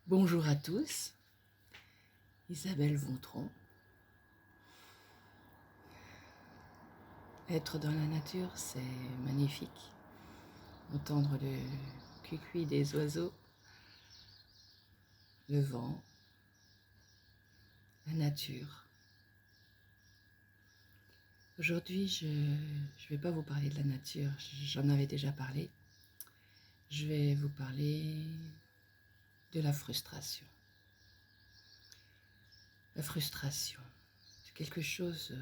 Bonjour à tous, Isabelle Vontron. Être dans la nature, c'est magnifique. Entendre le cuicui des oiseaux, le vent, la nature. Aujourd'hui, je ne vais pas vous parler de la nature, j'en avais déjà parlé. Je vais vous parler de la frustration. La frustration, c'est quelque chose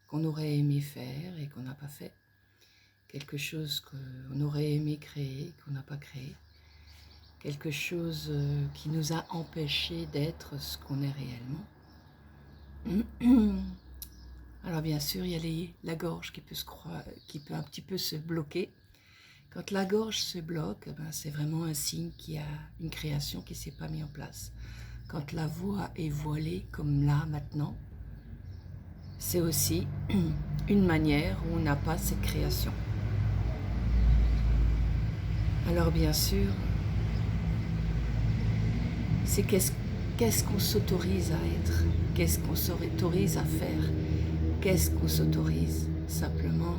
qu'on aurait aimé faire et qu'on n'a pas fait. Quelque chose qu'on aurait aimé créer, qu'on n'a pas créé. Quelque chose qui nous a empêchés d'être ce qu'on est réellement. Alors bien sûr, il y a la gorge qui peut un petit peu se bloquer. Quand la gorge se bloque, c'est vraiment un signe qu'il y a une création qui ne s'est pas mise en place. Quand la voix est voilée, comme là, maintenant, c'est aussi une manière où on n'a pas cette création. Alors bien sûr, c'est qu'est-ce qu'on s'autorise à être, qu'est-ce qu'on s'autorise à faire, qu'est-ce qu'on s'autorise simplement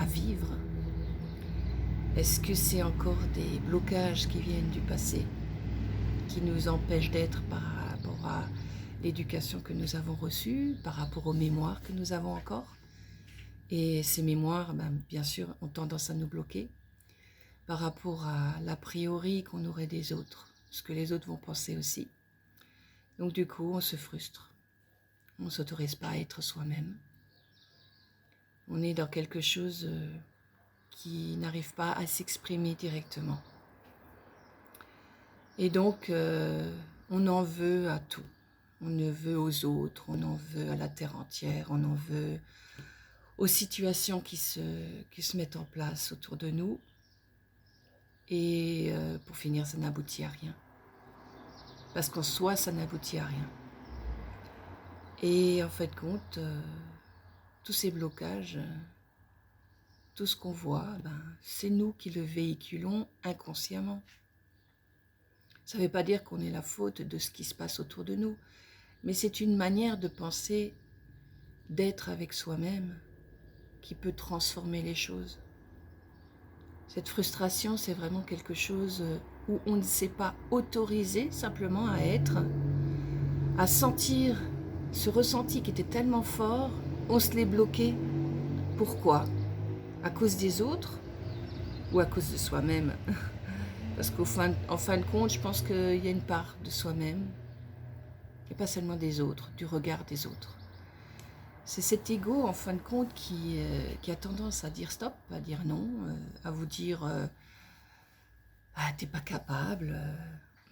à vivre. Est-ce que c'est encore des blocages qui viennent du passé, qui nous empêchent d'être par rapport à l'éducation que nous avons reçue, par rapport aux mémoires que nous avons encore? Et ces mémoires, bien sûr, ont tendance à nous bloquer par rapport à l'a priori qu'on aurait des autres, ce que les autres vont penser aussi. Donc du coup, on se frustre. On ne s'autorise pas à être soi-même. On est dans quelque chose qui n'arrive pas à s'exprimer directement. Et donc, on en veut à tout. On en veut aux autres, on en veut à la terre entière, on en veut aux situations qui se mettent en place autour de nous. Et pour finir, ça n'aboutit à rien. Parce qu'en soi, ça n'aboutit à rien. Et en fait, compte, tous ces blocages, tout ce qu'on voit, c'est nous qui le véhiculons inconsciemment. Ça ne veut pas dire qu'on est la faute de ce qui se passe autour de nous, mais c'est une manière de penser, d'être avec soi-même, qui peut transformer les choses. Cette frustration, c'est vraiment quelque chose où on ne s'est pas autorisé simplement à être, à sentir ce ressenti qui était tellement fort, on se l'est bloqué. Pourquoi? À cause des autres ou à cause de soi-même? Parce qu'en fin de compte, je pense qu'il y a une part de soi-même, et pas seulement des autres, du regard des autres. C'est cet ego, en fin de compte, qui a tendance à dire stop, à dire non, à vous dire ah, t'es pas capable,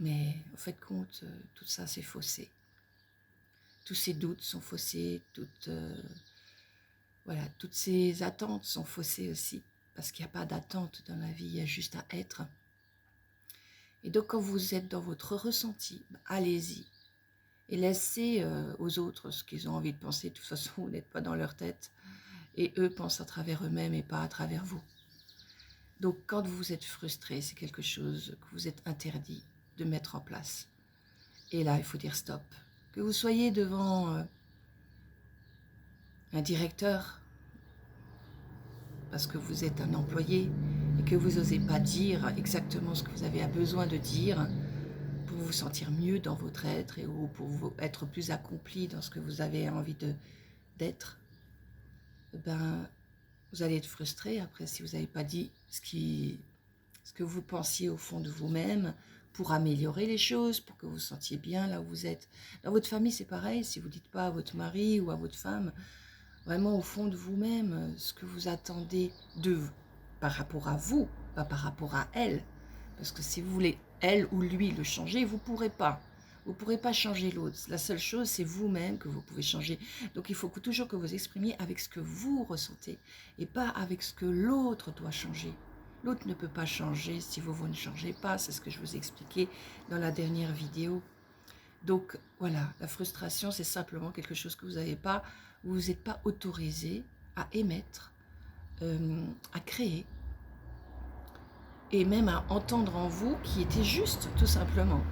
mais en fin de compte, tout ça c'est faussé. Tous ces doutes sont faussés, toutes ces attentes sont faussées aussi, parce qu'il n'y a pas d'attente dans la vie, il y a juste à être. Et donc quand vous êtes dans votre ressenti, allez-y. Et laissez aux autres ce qu'ils ont envie de penser. De toute façon, vous n'êtes pas dans leur tête. Et eux pensent à travers eux-mêmes et pas à travers vous. Donc quand vous êtes frustré, c'est quelque chose que vous êtes interdit de mettre en place. Et là, il faut dire stop. Que vous soyez devant un directeur, parce que vous êtes un employé, et que vous n'osez pas dire exactement ce que vous avez besoin de dire, pour vous sentir mieux dans votre être, ou pour être plus accompli dans ce que vous avez envie d'être, vous allez être frustré après si vous n'avez pas dit ce que vous pensiez au fond de vous-même pour améliorer les choses, pour que vous vous sentiez bien là où vous êtes. Dans votre famille, c'est pareil, si vous ne dites pas à votre mari ou à votre femme, vraiment au fond de vous-même, ce que vous attendez par rapport à vous, pas par rapport à elle. Parce que si vous voulez elle ou lui le changer, vous ne pourrez pas. Vous ne pourrez pas changer l'autre. La seule chose, c'est vous-même que vous pouvez changer. Donc il faut toujours que vous exprimiez avec ce que vous ressentez et pas avec ce que l'autre doit changer. L'autre ne peut pas changer si vous ne changez pas. C'est ce que je vous expliquais dans la dernière vidéo. Donc voilà, la frustration, c'est simplement quelque chose que vous n'avez pas, vous n'êtes pas autorisé à émettre, à créer, et même à entendre en vous qui était juste, tout simplement.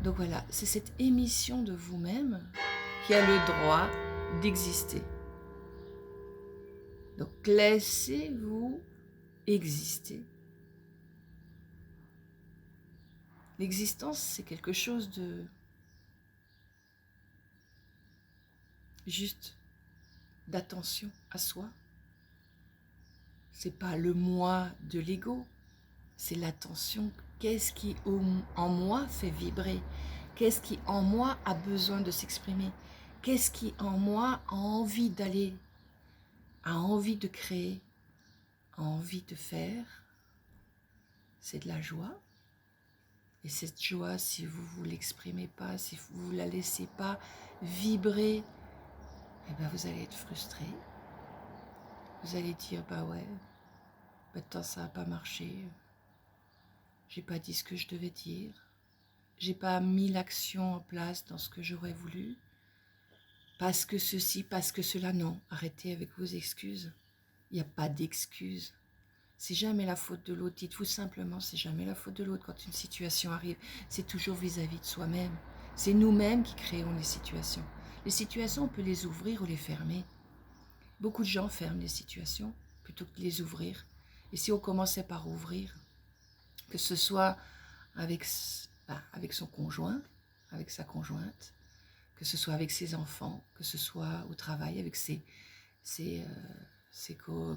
Donc voilà, c'est cette émission de vous-même qui a le droit d'exister. Donc laissez-vous exister. L'existence, c'est quelque chose de juste d'attention à soi. C'est pas le moi de l'ego, c'est l'attention. Qu'est-ce qui en moi fait vibrer? Qu'est-ce qui en moi a besoin de s'exprimer? Qu'est-ce qui en moi a envie d'aller, a envie de créer, a envie de faire? C'est de la joie. Et cette joie, si vous ne vous l'exprimez pas, si vous ne la laissez pas vibrer, eh ben vous allez être frustré. Vous allez dire, bah ouais, maintenant ça n'a pas marché. J'ai pas dit ce que je devais dire. J'ai pas mis l'action en place dans ce que j'aurais voulu. Parce que ceci, parce que cela, non. Arrêtez avec vos excuses. Il n'y a pas d'excuses. C'est jamais la faute de l'autre. Dites-vous simplement, c'est jamais la faute de l'autre quand une situation arrive. C'est toujours vis-à-vis de soi-même. C'est nous-mêmes qui créons les situations. Les situations, on peut les ouvrir ou les fermer. Beaucoup de gens ferment les situations plutôt que de les ouvrir. Et si on commençait par ouvrir, que ce soit avec son conjoint, avec sa conjointe, que ce soit avec ses enfants, que ce soit au travail avec ses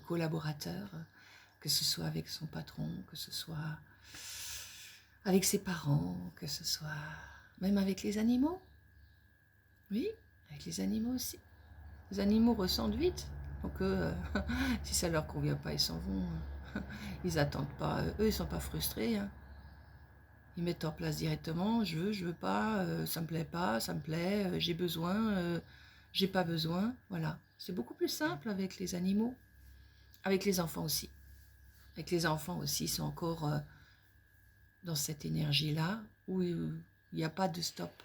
collaborateurs, que ce soit avec son patron, que ce soit avec ses parents, que ce soit même avec les animaux. Oui, avec les animaux aussi. Les animaux ressentent vite. Donc si ça leur convient pas, ils s'en vont. Ils attendent pas. Eux, ils sont pas frustrés. Hein. Ils mettent en place directement. Je veux pas. Ça me plaît pas. Ça me plaît. J'ai besoin. J'ai pas besoin. Voilà. C'est beaucoup plus simple avec les animaux. Avec les enfants aussi. Avec les enfants aussi, ils sont encore dans cette énergie-là où il n'y a pas de stop,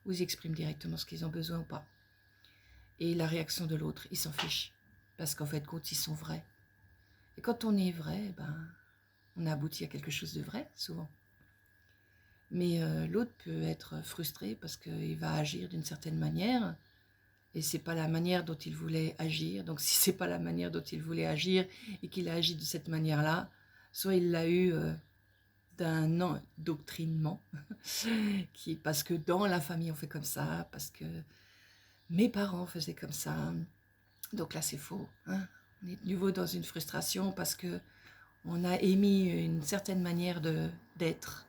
où ils expriment directement ce qu'ils ont besoin ou pas. Et la réaction de l'autre, ils s'en fichent. Parce qu'en fait, quand ils sont vrais. Et quand on est vrai, ben, on aboutit à quelque chose de vrai, souvent. Mais l'autre peut être frustré parce qu'il va agir d'une certaine manière et c'est pas la manière dont il voulait agir. Donc si c'est pas la manière dont il voulait agir et qu'il a agi de cette manière-là, soit il l'a eu d'un endoctrinement, parce que dans la famille on fait comme ça, parce que mes parents faisaient comme ça. Donc là c'est faux. Hein. On est de nouveau dans une frustration parce que on a émis une certaine manière d'être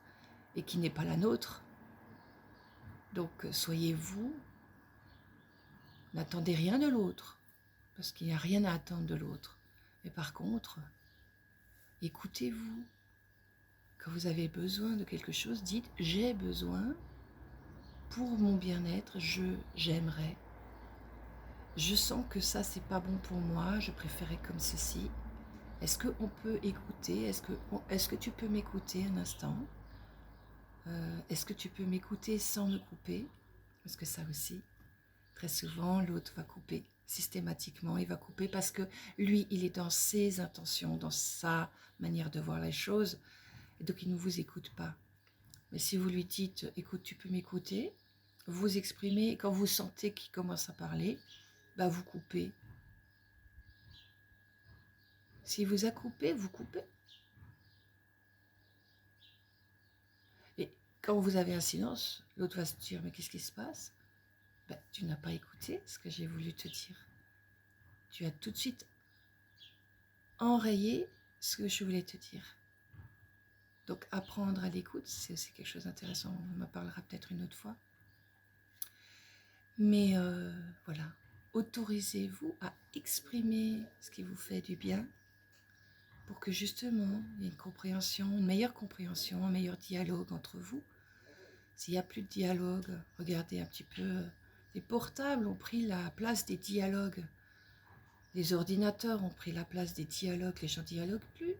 et qui n'est pas la nôtre. Donc soyez vous, n'attendez rien de l'autre, parce qu'il n'y a rien à attendre de l'autre. Mais par contre, écoutez-vous. Quand vous avez besoin de quelque chose, dites « j'ai besoin pour mon bien-être, j'aimerais. Je sens que ça, c'est pas bon pour moi, je préférais comme ceci. Est-ce qu'on peut écouter? Est-ce que tu peux m'écouter un instant? Est-ce que tu peux m'écouter sans me couper? Parce que ça aussi, très souvent, l'autre va couper. Systématiquement, il va couper parce que lui, il est dans ses intentions, dans sa manière de voir les choses. Et donc, il ne vous écoute pas. Mais si vous lui dites « écoute, tu peux m'écouter », vous exprimez, et quand vous sentez qu'il commence à parler, bah vous coupez. S'il vous a coupé, vous coupez. Et quand vous avez un silence, l'autre va se dire « mais qu'est-ce qui se passe ?» Ben, tu n'as pas écouté ce que j'ai voulu te dire. Tu as tout de suite enrayé ce que je voulais te dire. Donc apprendre à l'écoute, c'est aussi quelque chose d'intéressant. On en parlera peut-être une autre fois. Mais voilà, autorisez-vous à exprimer ce qui vous fait du bien pour que justement il y ait une compréhension, une meilleure compréhension, un meilleur dialogue entre vous. S'il n'y a plus de dialogue, regardez un petit peu, les portables ont pris la place des dialogues. Les ordinateurs ont pris la place des dialogues, les gens ne dialoguent plus.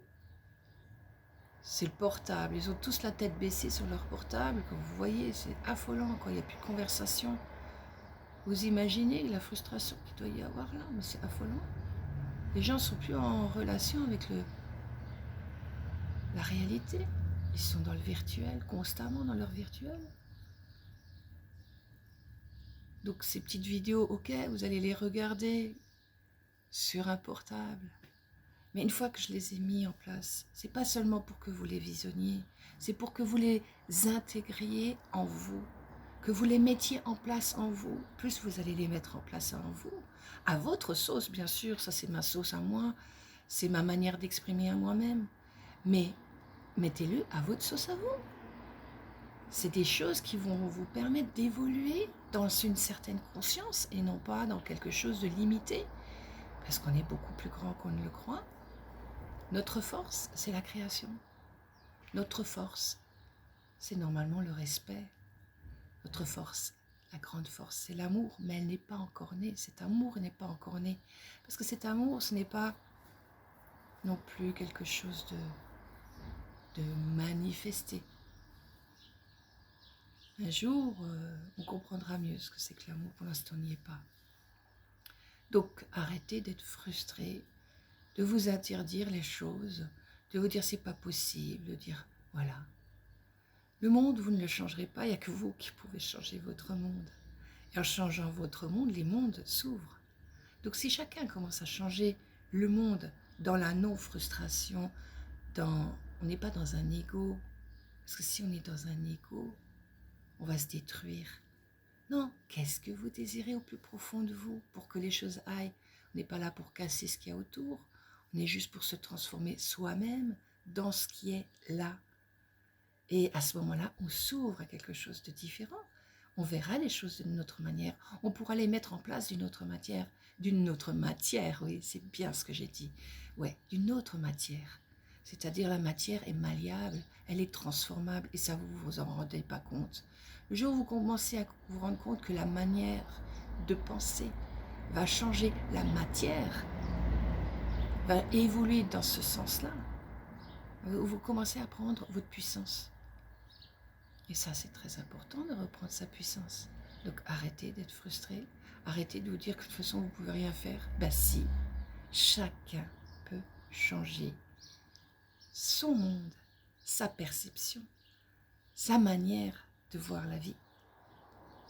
C'est le portable, ils ont tous la tête baissée sur leur portable, comme vous voyez, c'est affolant quand il n'y a plus de conversation. Vous imaginez la frustration qu'il doit y avoir là, mais c'est affolant. Les gens ne sont plus en relation avec la réalité. Ils sont dans le virtuel, constamment dans leur virtuel. Donc ces petites vidéos, ok, vous allez les regarder sur un portable. Mais une fois que je les ai mis en place, c'est pas seulement pour que vous les visionniez, c'est pour que vous les intégriez en vous, que vous les mettiez en place en vous. Plus vous allez les mettre en place en vous, à votre sauce bien sûr, ça c'est ma sauce à moi, c'est ma manière d'exprimer à moi-même. Mais mettez-le à votre sauce à vous. C'est des choses qui vont vous permettre d'évoluer dans une certaine conscience et non pas dans quelque chose de limité, parce qu'on est beaucoup plus grand qu'on ne le croit. Notre force, c'est la création. Notre force, c'est normalement le respect. Notre force, la grande force, c'est l'amour, mais elle n'est pas encore née. Cet amour n'est pas encore né. Parce que cet amour, ce n'est pas non plus quelque chose de manifesté. Un jour, on comprendra mieux ce que c'est que l'amour. Pour l'instant, on n'y est pas. Donc, arrêtez d'être frustré, de vous interdire les choses, de vous dire c'est pas possible, de dire voilà. Le monde, vous ne le changerez pas, il n'y a que vous qui pouvez changer votre monde. Et en changeant votre monde, les mondes s'ouvrent. Donc si chacun commence à changer le monde dans la non-frustration, on n'est pas dans un ego, parce que si on est dans un ego, on va se détruire. Non, qu'est-ce que vous désirez au plus profond de vous pour que les choses aillent? On n'est pas là pour casser ce qu'il y a autour, on est juste pour se transformer soi-même dans ce qui est là. Et à ce moment-là, on s'ouvre à quelque chose de différent. On verra les choses d'une autre manière. On pourra les mettre en place d'une autre matière. D'une autre matière, oui, c'est bien ce que j'ai dit. Ouais, d'une autre matière. C'est-à-dire la matière est malléable, elle est transformable et ça, vous vous en rendez pas compte. Le jour où vous commencez à vous rendre compte que la manière de penser va changer, la matière va évoluer dans ce sens-là, vous commencez à prendre votre puissance. Et ça, c'est très important de reprendre sa puissance. Donc arrêtez d'être frustré, arrêtez de vous dire que de toute façon vous ne pouvez rien faire. Ben si, chacun peut changer son monde, sa perception, sa manière de voir la vie.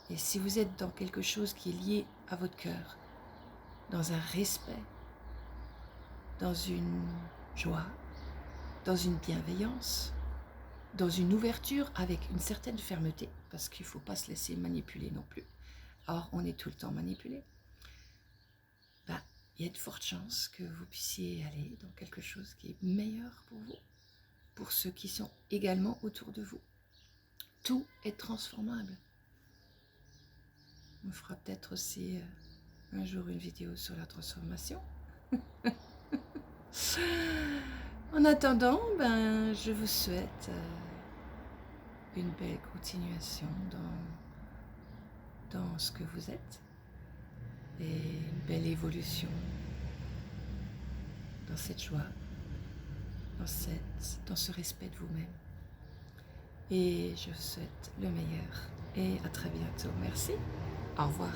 Et si vous êtes dans quelque chose qui est lié à votre cœur, dans un respect, dans une joie, dans une bienveillance, dans une ouverture avec une certaine fermeté, parce qu'il ne faut pas se laisser manipuler non plus. Or, on est tout le temps manipulé. Il y a de fortes chances que vous puissiez aller dans quelque chose qui est meilleur pour vous, pour ceux qui sont également autour de vous. Tout est transformable. On fera peut-être aussi un jour une vidéo sur la transformation. En attendant, je vous souhaite une belle continuation dans ce que vous êtes et une belle évolution dans cette joie, dans ce respect de vous-même. Et je vous souhaite le meilleur et à très bientôt. Merci. Au revoir.